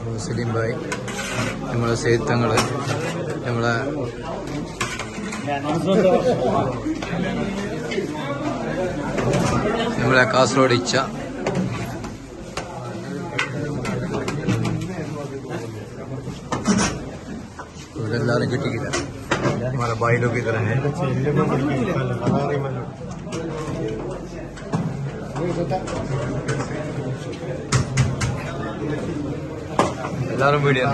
മുസ്ലിം ഭായ് നമ്മളെ സേത്തങ്ങള് നമ്മളെ കാസർഗോഡ് ഇച്ച ഇവിടെ എല്ലാവരും കിട്ടിക്കില്ല हमारा भाई लोग इधर है എല്ലാവരും വീഡിയോ